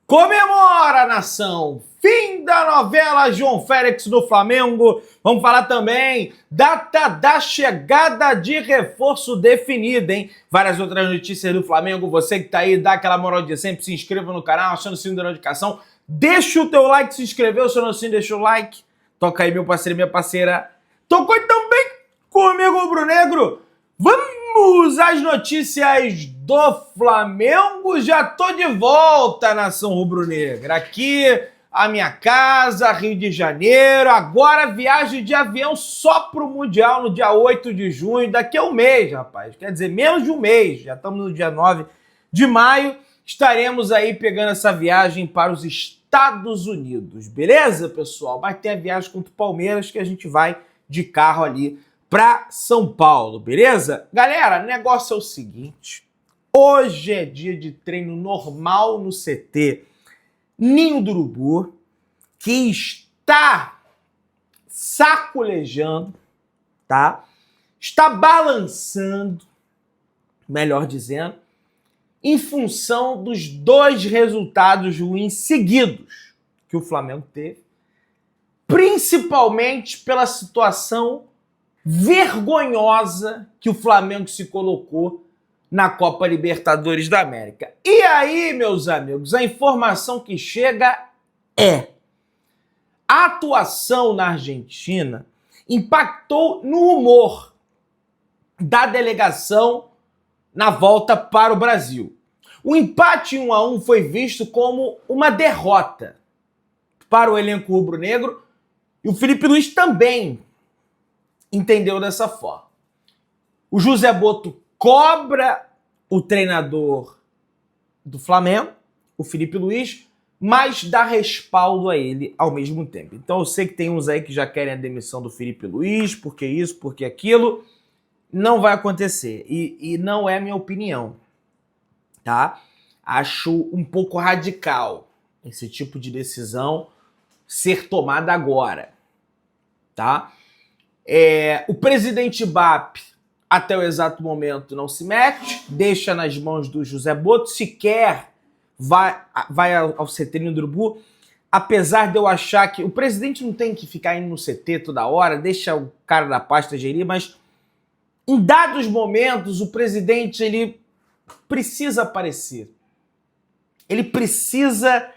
Comemora, nação! Fim da novela João Félix do Flamengo. Vamos falar também data da chegada de reforço definida, hein? Várias outras notícias do Flamengo. Você que tá aí, dá aquela moral de sempre, se inscreva no canal, aciona o sino da notificação. Deixa o teu like, se inscreveu, se não assim, deixa o like. Toca aí, meu parceiro e minha parceira. Tocou também comigo, Rubro-Negro. Vamos às notícias do Flamengo. Já tô de volta, nação rubro-negra. Aqui, a minha casa, Rio de Janeiro. Agora viagem de avião só pro Mundial no dia 8 de junho. Daqui a um mês, rapaz. Quer dizer, menos de um mês. Já estamos no dia 9 de maio. Estaremos aí pegando essa viagem para os Estados Unidos. Beleza, pessoal? Mas tem a viagem contra o Palmeiras que a gente vai de carro ali para São Paulo, beleza? Galera, o negócio é o seguinte, hoje é dia de treino normal no CT Ninho do Urubu, que está sacolejando, tá? Está balançando, melhor dizendo, em função dos dois resultados ruins seguidos que o Flamengo teve, principalmente pela situação vergonhosa que o Flamengo se colocou na Copa Libertadores da América. E aí, meus amigos, a informação que chega é: a atuação na Argentina impactou no humor da delegação na volta para o Brasil. O empate 1-1 foi visto como uma derrota para o elenco rubro-negro e o Felipe Luiz também entendeu dessa forma. O José Botto cobra o treinador do Flamengo, o Felipe Luiz, mas dá respaldo a ele ao mesmo tempo. Então eu sei que tem uns aí que já querem a demissão do Felipe Luiz, porque isso, porque aquilo. Não vai acontecer. E não é minha opinião, tá? Acho um pouco radical esse tipo de decisão ser tomada agora, tá? O presidente BAP, até o exato momento, não se mete, deixa nas mãos do José Botto, sequer vai ao CT Ninho do Urubu, apesar de eu achar que o presidente não tem que ficar indo no CT toda hora, deixa o cara da pasta gerir, mas em dados momentos o presidente ele precisa aparecer, ele precisa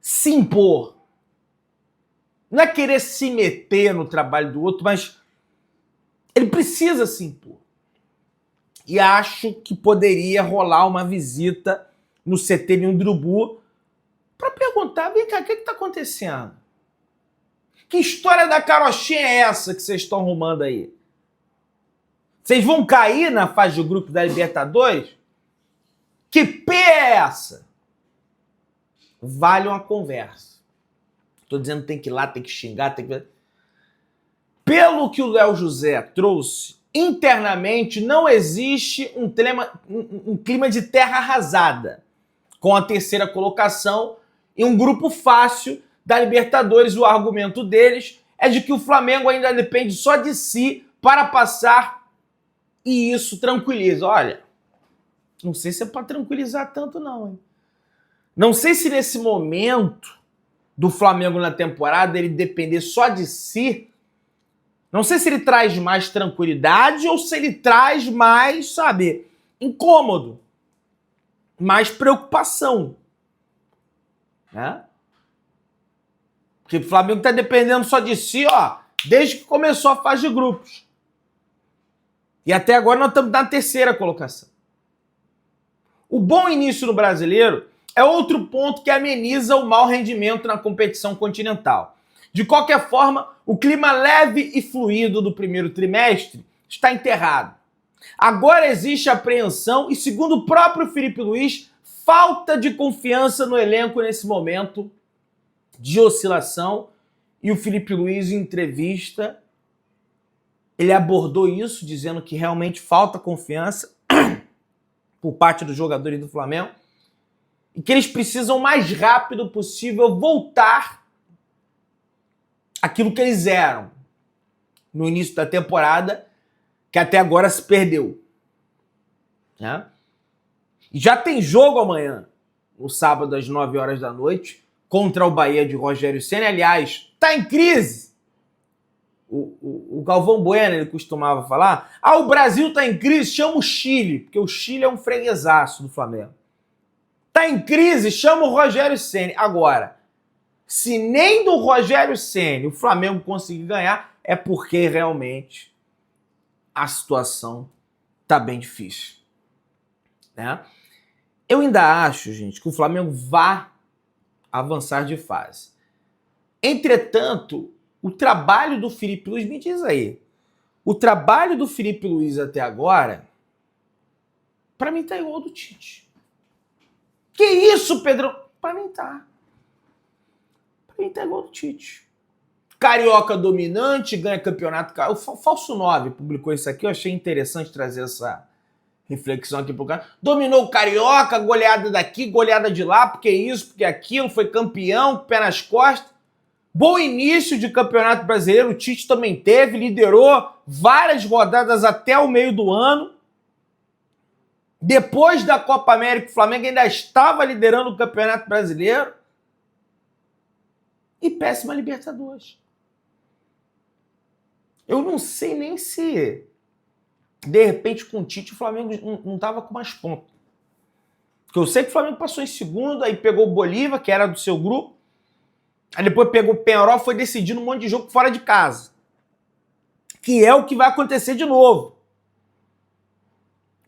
se impor. Não é querer se meter no trabalho do outro, mas ele precisa se impor. E acho que poderia rolar uma visita no CT Ninho do Urubu para perguntar, vem cá, o que está acontecendo? Que história da carochinha é essa que vocês estão arrumando aí? Vocês vão cair na fase de grupo da Libertadores? Que P é essa? Vale uma conversa. Estou dizendo que tem que ir lá, tem que xingar, tem que... Pelo que o Léo José trouxe, internamente não existe um clima de terra arrasada com a terceira colocação e um grupo fácil da Libertadores. O argumento deles é de que o Flamengo ainda depende só de si para passar e isso tranquiliza. Olha, não sei se é para tranquilizar tanto não, hein? Não sei se nesse momento do Flamengo na temporada, ele depender só de si, não sei se ele traz mais tranquilidade ou se ele traz mais, sabe, incômodo, mais preocupação, né? Porque o Flamengo tá dependendo só de si, ó, desde que começou a fase de grupos. E até agora nós estamos na terceira colocação. O bom início no Brasileiro é outro ponto que ameniza o mau rendimento na competição continental. De qualquer forma, o clima leve e fluido do primeiro trimestre está enterrado. Agora existe apreensão e, segundo o próprio Felipe Luiz, falta de confiança no elenco nesse momento de oscilação. E o Felipe Luiz, em entrevista, ele abordou isso, dizendo que realmente falta confiança por parte dos jogadores do Flamengo e que eles precisam o mais rápido possível voltar àquilo que eles eram no início da temporada, que até agora se perdeu, né? E já tem jogo amanhã no sábado às 9 horas da noite, contra o Bahia de Rogério Ceni. Aliás, tá em crise. O Galvão Bueno, ele costumava falar, o Brasil tá em crise, chama o Chile, porque o Chile é um freguesaço do Flamengo. Tá em crise, chama o Rogério Ceni. Agora, se nem do Rogério Ceni o Flamengo conseguir ganhar, é porque realmente a situação tá bem difícil, né? Eu ainda acho, gente, que o Flamengo vai avançar de fase. Entretanto, o trabalho do Felipe Luiz, me diz aí, o trabalho do Felipe Luiz até agora, pra mim tá igual ao do Tite. Que isso, Pedrão? Pra mim tá. Pra mim tá igual ao do Tite. Carioca dominante, ganha campeonato. O Falso 9 publicou isso aqui, eu achei interessante trazer essa reflexão aqui pro cara. Dominou o Carioca, goleada daqui, goleada de lá, porque isso, porque aquilo, foi campeão, pé nas costas. Bom início de campeonato brasileiro, o Tite também teve, liderou várias rodadas até o meio do ano. Depois da Copa América, o Flamengo ainda estava liderando o campeonato brasileiro. E péssima Libertadores. Eu não sei nem se, de repente, com o Tite, o Flamengo não estava com mais pontos. Porque eu sei que o Flamengo passou em segundo, aí pegou o Bolívar, que era do seu grupo. Aí depois pegou o Penharol, foi decidindo um monte de jogo fora de casa. Que é o que vai acontecer de novo.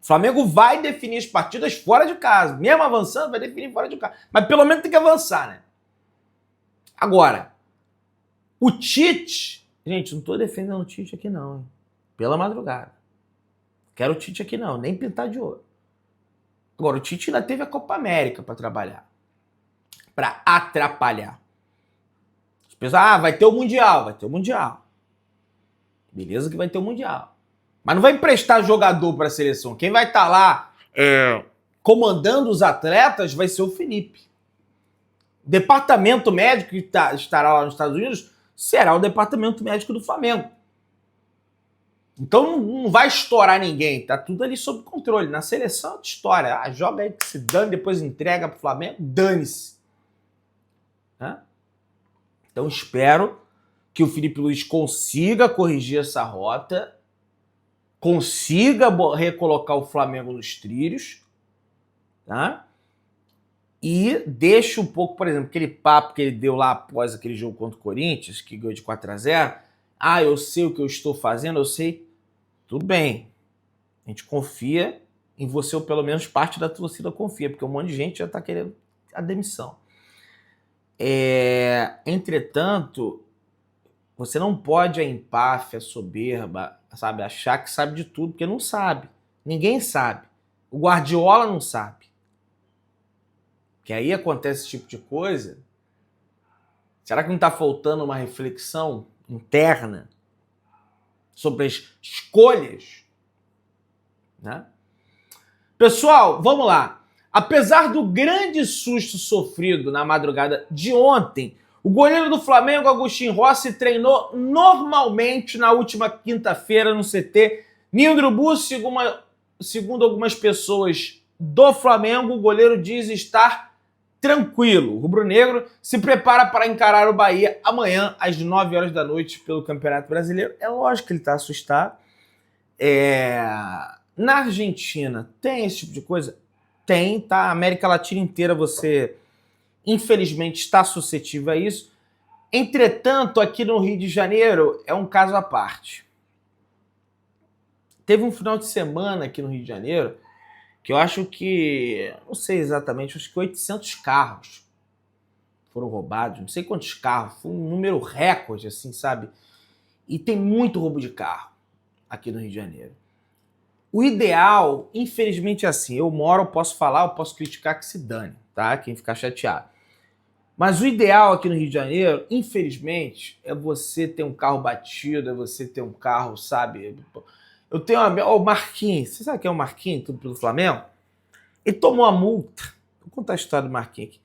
O Flamengo vai definir as partidas fora de casa. Mesmo avançando, vai definir fora de casa. Mas pelo menos tem que avançar, né? Agora, o Tite... Gente, não tô defendendo o Tite aqui não, hein? Pela madrugada. Quero o Tite aqui não, nem pintar de ouro. Agora, o Tite ainda teve a Copa América para trabalhar. Para atrapalhar. As pessoas, vai ter o Mundial. Vai ter o Mundial. Beleza que vai ter o Mundial. Mas não vai emprestar jogador para a seleção. Quem vai estar lá comandando os atletas vai ser o Felipe. O departamento médico que estará lá nos Estados Unidos será o departamento médico do Flamengo. Então não vai estourar ninguém, tá tudo ali sob controle. Na seleção é outra história. Joga aí que se dane, depois entrega pro Flamengo, dane-se. Né? Então espero que o Felipe Luiz consiga corrigir essa rota, consiga recolocar o Flamengo nos trilhos, tá? E deixa um pouco, por exemplo, aquele papo que ele deu lá após aquele jogo contra o Corinthians, que ganhou de 4-0. Eu sei o que eu estou fazendo, eu sei. Tudo bem. A gente confia em você, ou pelo menos parte da torcida confia, porque um monte de gente já está querendo a demissão. Entretanto, você não pode a empáfia, a soberba, sabe, achar que sabe de tudo, porque não sabe. Ninguém sabe. O Guardiola não sabe. Que aí acontece esse tipo de coisa. Será que não está faltando uma reflexão interna sobre as escolhas? Né? Pessoal, vamos lá. Apesar do grande susto sofrido na madrugada de ontem, o goleiro do Flamengo, Agostinho Rossi, treinou normalmente na última quinta-feira no CT Ninho do Urubu. Segundo algumas pessoas do Flamengo, o goleiro diz estar tranquilo. O rubro-negro se prepara para encarar o Bahia amanhã às 9 horas da noite pelo Campeonato Brasileiro. É lógico que ele está assustado. Na Argentina tem esse tipo de coisa? Tem, tá? A América Latina inteira você, infelizmente, está suscetível a isso. Entretanto, aqui no Rio de Janeiro é um caso à parte. Teve um final de semana aqui no Rio de Janeiro que eu acho que, não sei exatamente, acho que 800 carros foram roubados, não sei quantos carros, foi um número recorde, assim, sabe? E tem muito roubo de carro aqui no Rio de Janeiro. O ideal, infelizmente, é assim, eu moro, eu posso falar, eu posso criticar, que se dane, tá? Quem ficar chateado. Mas o ideal aqui no Rio de Janeiro, infelizmente, é você ter um carro batido, é você ter um carro, sabe? Eu tenho o Marquinhos, você sabe quem é o Marquinhos, tudo pelo Flamengo? Ele tomou uma multa, vou contar a história do Marquinhos aqui.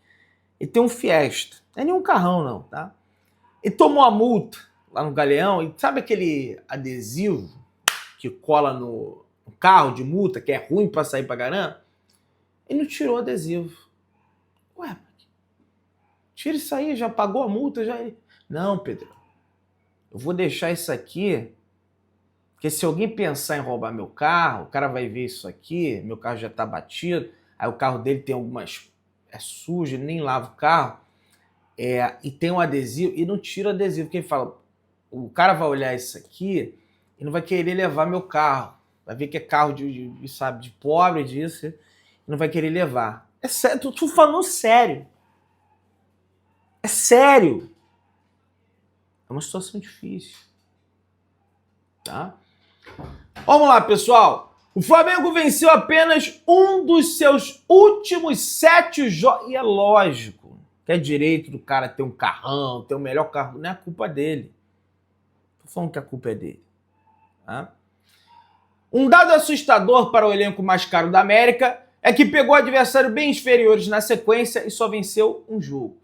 Ele tem um Fiesta, não é nenhum carrão não, tá? Ele tomou uma multa lá no Galeão, e sabe aquele adesivo que cola no carro de multa, que é ruim para sair pagando? Ele não tirou o adesivo. Ué, tira isso aí, já pagou a multa? Já... Não, Pedro, eu vou deixar isso aqui, porque se alguém pensar em roubar meu carro, o cara vai ver isso aqui, meu carro já tá batido, aí o carro dele tem algumas... é sujo, ele nem lava o carro, e tem um adesivo, e não tira o adesivo, porque ele fala, o cara vai olhar isso aqui e não vai querer levar meu carro, vai ver que é carro de pobre, disso, e não vai querer levar. É sério, tô falando sério. É sério. É uma situação difícil. Tá? Vamos lá, pessoal. O Flamengo venceu apenas um dos seus últimos 7 jogos. E é lógico que é direito do cara ter um carrão, ter o melhor carro. Não é a culpa dele. Tô falando que a culpa é dele. Tá? Um dado assustador para o elenco mais caro da América é que pegou adversários bem inferiores na sequência e só venceu um jogo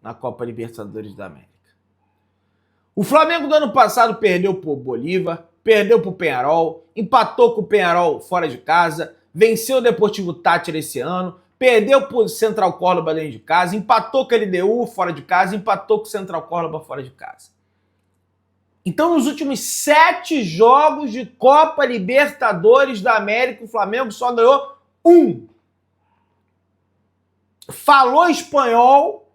na Copa Libertadores da América. O Flamengo do ano passado perdeu para o Bolívar, perdeu para o Peñarol, empatou com o Peñarol fora de casa, venceu o Deportivo Táchira esse ano, perdeu para o Central Córdoba dentro de casa, empatou com a LDU fora de casa, empatou com o Central Córdoba fora de casa. Então, nos últimos 7 jogos de Copa Libertadores da América, o Flamengo só ganhou 1. Falou espanhol,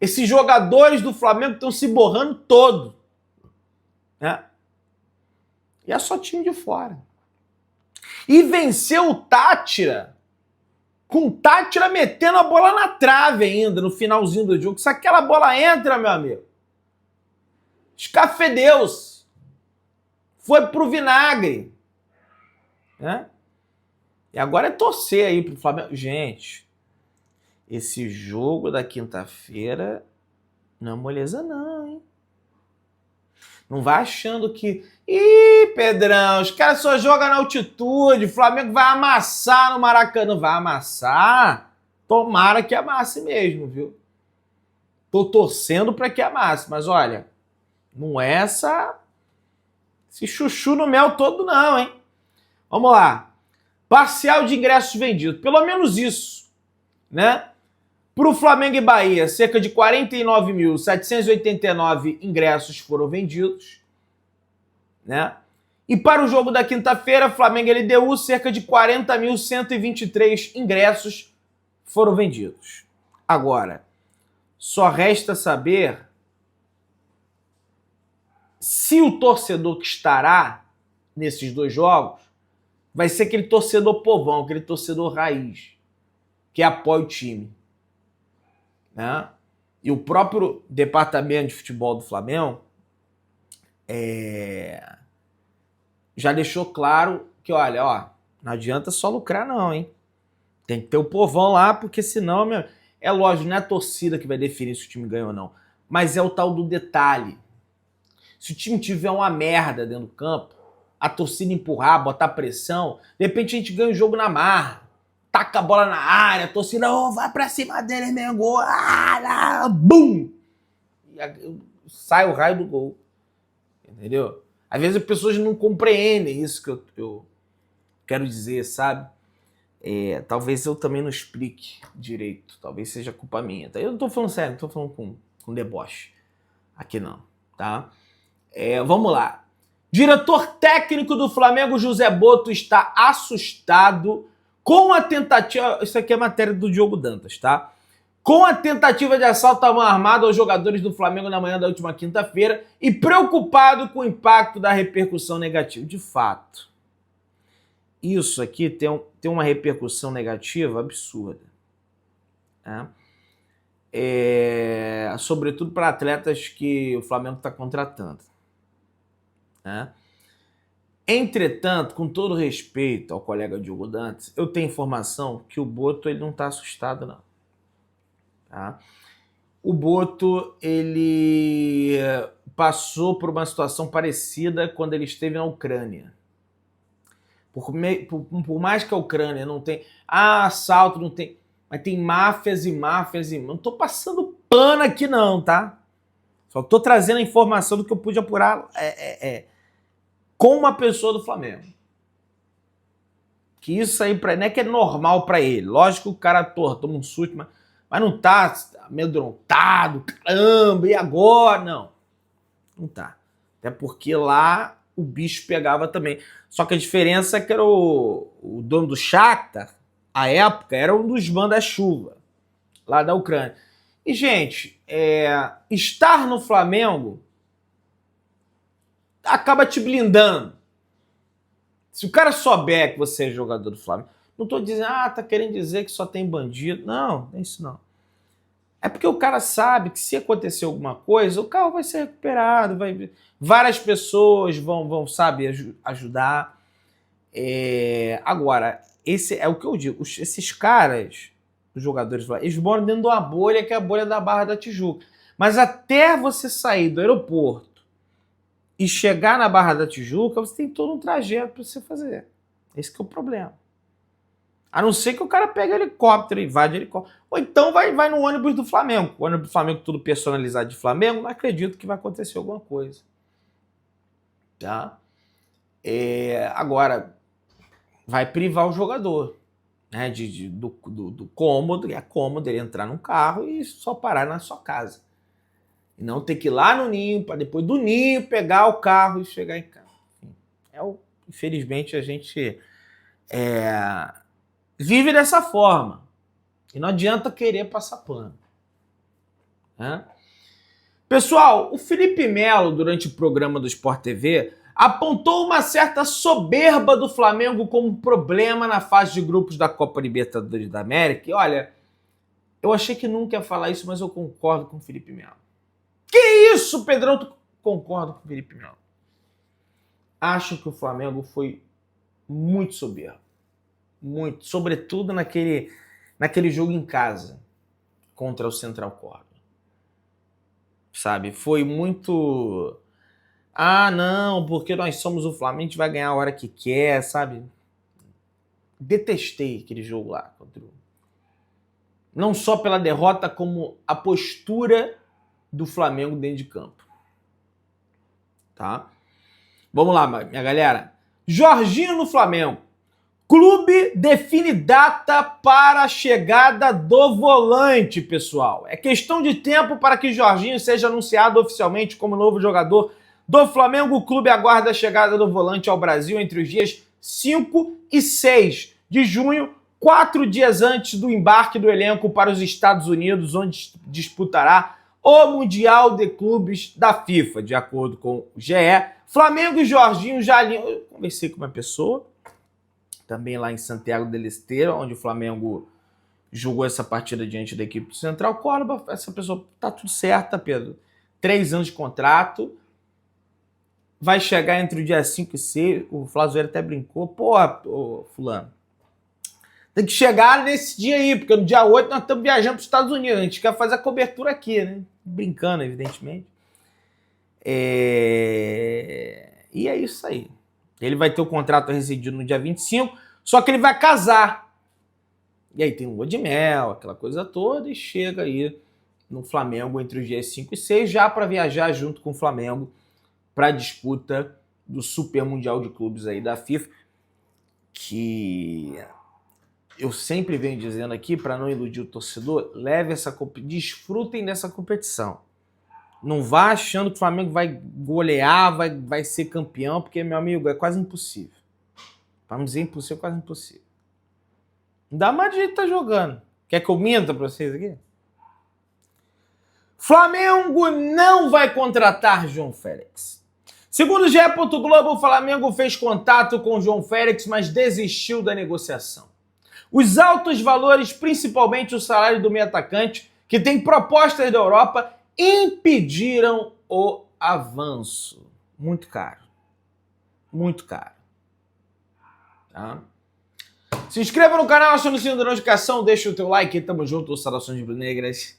esses jogadores do Flamengo estão se borrando todo. Né? E é só time de fora. E venceu o Táchira, com o Táchira metendo a bola na trave ainda, no finalzinho do jogo. Se aquela bola entra, meu amigo, escafedeus. Foi pro vinagre. Né? E agora é torcer aí pro Flamengo. Gente, esse jogo da quinta-feira não é moleza não, hein? Não vai achando que... Ih, Pedrão, os caras só jogam na altitude, o Flamengo vai amassar no Maracanã. Vai amassar? Tomara que amasse mesmo, viu? Tô torcendo para que amasse, mas olha, não é esse chuchu no mel todo não, hein? Vamos lá. Parcial de ingressos vendidos, pelo menos isso, né? Para o Flamengo e Bahia, cerca de 49.789 ingressos foram vendidos, né? E para o jogo da quinta-feira, Flamengo e LDU, cerca de 40.123 ingressos foram vendidos. Agora, só resta saber se o torcedor que estará nesses 2 jogos vai ser aquele torcedor povão, aquele torcedor raiz, que apoia o time. Né? E o próprio departamento de futebol do Flamengo já deixou claro que, olha, não adianta só lucrar não, hein? Tem que ter o povão lá, porque senão, é lógico, não é a torcida que vai definir se o time ganha ou não, mas é o tal do detalhe. Se o time tiver uma merda dentro do campo, a torcida empurrar, botar pressão, de repente a gente ganha o jogo na marra. Taca a bola na área, a torcida, vai pra cima dele, meu gol, bum! E sai o raio do gol, entendeu? Às vezes as pessoas não compreendem isso que eu quero dizer, sabe? Talvez eu também não explique direito, talvez seja culpa minha. Eu não tô falando sério, não tô falando com deboche. Aqui não, tá? Vamos lá. Diretor técnico do Flamengo, José Botto, está assustado com a tentativa... Isso aqui é matéria do Diogo Dantas, tá? Com a tentativa de assalto à mão armada aos jogadores do Flamengo na manhã da última quinta-feira e preocupado com o impacto da repercussão negativa. De fato, isso aqui tem uma repercussão negativa absurda. Né? Sobretudo para atletas que o Flamengo está contratando. Né? Entretanto, com todo respeito ao colega Diogo Dantas, eu tenho informação que o Botto ele não está assustado, não. Tá? O Botto ele passou por uma situação parecida quando ele esteve na Ucrânia. Por mais que a Ucrânia não tem... assalto, não tem... Mas tem máfias e máfias e... Não estou passando pano aqui não, tá? Só estou trazendo a informação do que eu pude apurar com uma pessoa do Flamengo. Que isso aí não é que é normal pra ele. Lógico que o cara, porra, toma um susto, mas não tá amedrontado, caramba, e agora? Não, não tá. Até porque lá o bicho pegava também. Só que a diferença é que era o dono do Shakhtar, à época, era um dos manda-chuva lá da Ucrânia. E, gente, estar no Flamengo acaba te blindando. Se o cara souber que você é jogador do Flamengo, não tô dizendo, tá querendo dizer que só tem bandido. Não, é isso não. É porque o cara sabe que se acontecer alguma coisa, o carro vai ser recuperado, várias pessoas vão sabe, ajudar. Agora, esse é o que eu digo, esses caras, os jogadores, eles moram dentro de uma bolha que é a bolha da Barra da Tijuca. Mas até você sair do aeroporto e chegar na Barra da Tijuca, você tem todo um trajeto para você fazer. Esse que é o problema. A não ser que o cara pegue helicóptero e vá de helicóptero. Ou então vai no ônibus do Flamengo. O ônibus do Flamengo tudo personalizado de Flamengo, não acredito que vai acontecer alguma coisa. Tá? Agora, vai privar o jogador, né, do cômodo, é cômodo ele entrar num carro e só parar na sua casa. E não ter que ir lá no ninho, para depois do ninho pegar o carro e chegar em casa. Infelizmente, a gente vive dessa forma. E não adianta querer passar pano. Né? Pessoal, o Felipe Melo, durante o programa do Sport TV, apontou uma certa soberba do Flamengo como problema na fase de grupos da Copa Libertadores da América. E olha, eu achei que nunca ia falar isso, mas eu concordo com o Felipe Melo. Que isso, Pedrão? Tu concordo com o Felipe Melo. Acho que o Flamengo foi muito soberbo. Muito. Sobretudo naquele jogo em casa contra o Central Córdoba. Sabe? Foi muito... não, porque nós somos o Flamengo, a gente vai ganhar a hora que quer, sabe? Detestei aquele jogo lá. Não só pela derrota, como a postura do Flamengo dentro de campo. Tá? Vamos lá, minha galera. Jorginho no Flamengo. Clube define data para a chegada do volante, pessoal. É questão de tempo para que Jorginho seja anunciado oficialmente como novo jogador do Flamengo. O clube aguarda a chegada do volante ao Brasil entre os dias 5 e 6 de junho, 4 dias antes do embarque do elenco para os Estados Unidos, onde disputará o Mundial de Clubes da FIFA. De acordo com o GE, Flamengo e Jorginho já alinham... Eu conversei com uma pessoa, também lá em Santiago del Estero, onde o Flamengo jogou essa partida diante da equipe do Central Córdoba. Essa pessoa, tá tudo certo, Pedro. 3 anos de contrato. Vai chegar entre o dia 5 e 6. O Flávio até brincou. Fulano, tem que chegar nesse dia aí, porque no dia 8 nós estamos viajando para os Estados Unidos. A gente quer fazer a cobertura aqui, né? Brincando, evidentemente. E é isso aí. Ele vai ter o contrato residido no dia 25, só que ele vai casar. E aí tem um lua de mel, aquela coisa toda, e chega aí no Flamengo entre os dias 5 e 6, já para viajar junto com o Flamengo para a disputa do Super Mundial de Clubes aí da FIFA, que eu sempre venho dizendo aqui, para não iludir o torcedor, desfrutem dessa competição. Não vá achando que o Flamengo vai golear, vai ser campeão, porque, meu amigo, é quase impossível. Vamos dizer impossível, quase impossível. Não dá mais de jeito de estar jogando. Quer que eu minta para vocês aqui? Flamengo não vai contratar João Félix. Segundo o GE. Globo, o Flamengo fez contato com o João Félix, mas desistiu da negociação. Os altos valores, principalmente o salário do meio atacante, que tem propostas da Europa, impediram o avanço. Muito caro. Muito caro. Tá? Se inscreva no canal, acione o sininho da notificação, deixa o teu like, tamo junto, saudações rubro-negras